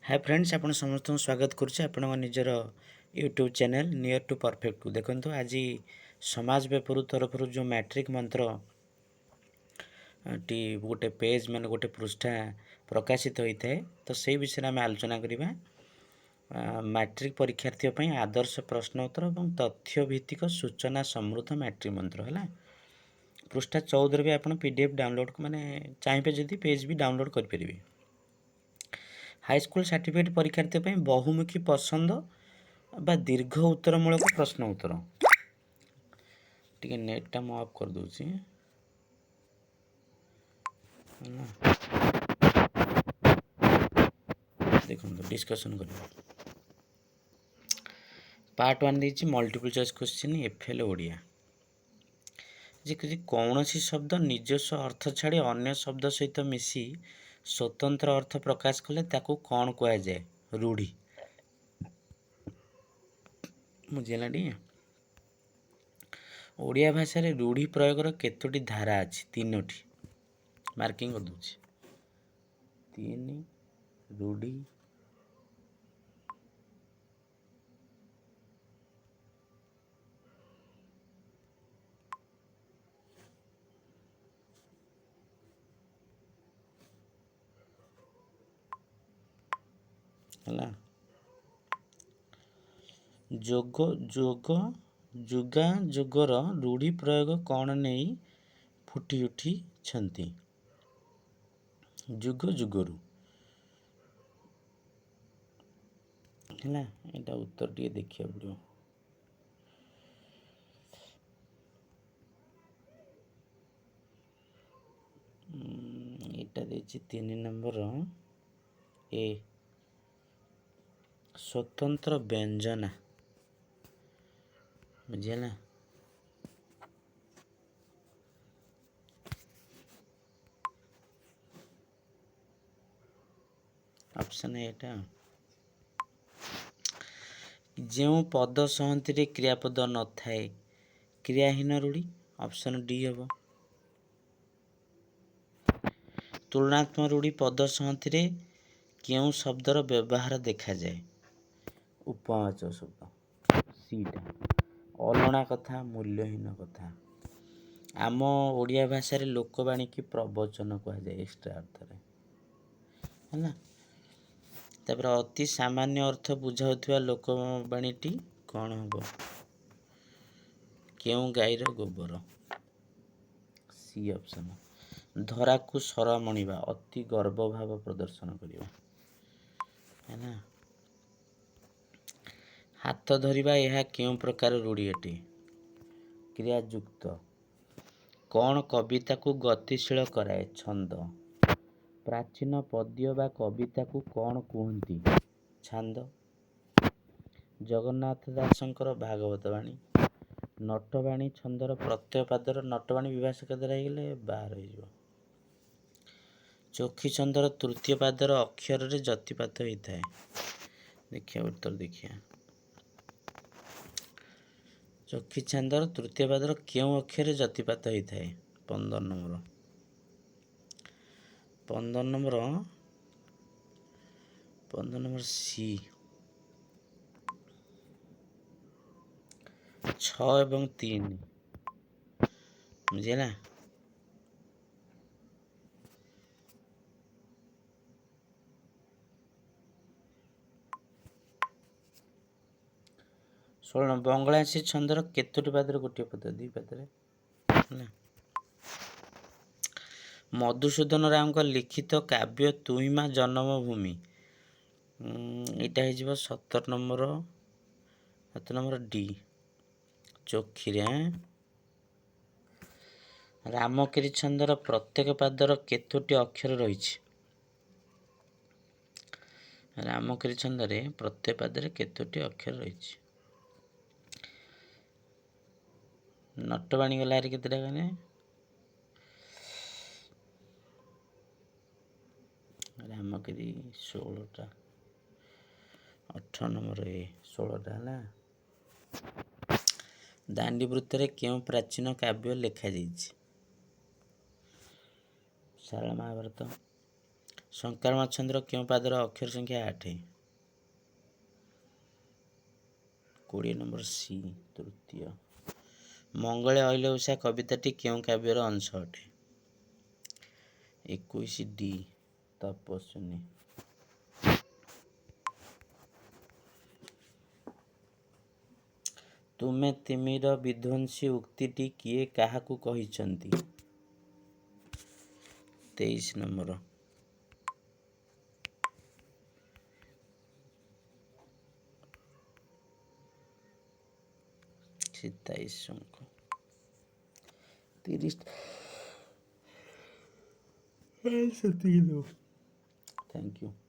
Hi friends, आपण समस्त स्वागत करुचे आपण निजर YouTube channel near to perfect को देखो। आज समाज पेपर तरफ जो मैट्रिक मंत्र टी गोटे पेज मान गोटे पृष्ठा प्रकाशित होता है, तो से विषय में आलोचना करवा। मैट्रिक परीक्षार्थी आदर्श प्रश्नोत्तर और तथ्यभित्तिक सूचना समृद्ध मैट्रिक मंत्र है। पृष्ठा 14 भी आप पीडीएफ डाउनलोड माने चाहिए जदि पेज भी डाउनलोड करेंगे। हाईस्कूल सर्टिफिकेट परीक्षार्थी बहुमुखी पसंद बा दीर्घ उत्तरमूलक प्रश्न उत्तर टी नेटा मु ऑफ कर दूसरी देखो डिस्कशन कर। Part 1 the multiple choice question FL Odia जी कौन सी शब्द निजस्व अर्थ छाड़ी अन्य शब्द सहित मिसी स्वतंत्र अर्थ प्रकाश कले ताकू कौन कह जाए? रूढ़ी। बुझेगा टी ओडिया भाषा रे रूढ़ी प्रयोगर केतोटी धारा अच्छी? 3टी। मार्किंग कर दूची 3 रूढ़ी है। जोग जोग जुगा जुगर रूढ़ी प्रयोग कौन नहीं फुटी उठी छंती? जुग जुगरु है। यहाँ उत्तर टे देखा पड़ो। यहाँ 3 नंबर ए स्वतंत्र व्यंजना। बुझेगा ऑप्शन एटा। जो पद सहती क्रियापद न थाए क्रियाहीन रूढ़ी? ऑप्शन डी हम। तुलनात्मक रूढ़ी पद सहती क्यों शब्दर व्यवहार देखा जाए? उपवाचक शब्द। सीटा अलणा कथा मूल्यहीन कथा। आम ओडिया भाषा रे लोकवाणी की प्रवचन कह जाए एक्स्ट्रा अर्थ है ना। तापर अति सामान्य अर्थ बुझाउथिबा लोकवाणीटी कौन हम? क्यों गाईर गोबर? C option. धरा को सर मणिबा अति गर्व भाव प्रदर्शन करिबा है ना। हाथ धरिबा यह क्यों प्रकार रूढ़ी अटे? क्रियायुक्त। कौन कविता को गतिशील कराए? छंद। प्राचीन पद्य बा कविता को कौन कहती? छांद। जगन्नाथ दासंकर भागवत वाणी। नटवाणी छंदर प्रत्यय पादर नटवाणी विभाषक द्वारा गले बाहर हो। चोखी छंदर तृतीय पादर अक्षर रे जतिपात होता है। देखिए उत्तर देखिए। चोखी छंदर तृतीय पादर क्यों अक्षर जतिपात होता है? 15 नंबर 15 नंबर सी 6 एवं 3। बुझे ना। षोल बंगलादेशी छंदर केतोटी पादर गोटे पद? 2 पादर। मधुसूदन राम का लिखित काव्य तुहिमा जन्मभूमि यहाँ हो 17 नंबर 7 नंबर डी चोखी। रामकेरी छंदर प्रत्येक पादर केतोटी अक्षर रही? रामकेरी छंदर प्रत्येक पादर केतोटी अक्षर रही? नटवाणी गला केतटा कहने? रामकेरी 16टा 18 नंबर ए 16टा है। दांडी वृत्त क्यों प्राचीन काव्य लिखा जाइए? सारला महाभारत। ଶଙ୍କରାଚାର୍ଯ୍ୟଙ୍କର କେଉଁ ପାଦର ଅକ୍ଷର ସଂଖ୍ୟା 8? 20 ନମ୍ବର ସି ତୃତୀୟ। ମଙ୍ଗଳେ ଅଇଲେ ଉଷା କବିତାଟି କେଉଁ କାବ୍ୟର ଅଂଶ ଅଟେ? 21 ଡି ତପସ୍ୱିନୀ। ତୁମେ ତିମିର ବିଧ୍ୱଂସୀ ଉକ୍ତିଟି କିଏ କାହାକୁ କହିଛନ୍ତି? 23 ନମ୍ବର। ସୀତାଈଶଙ୍କୁ। 30 ସେତିକି ଦଉ। Thank you.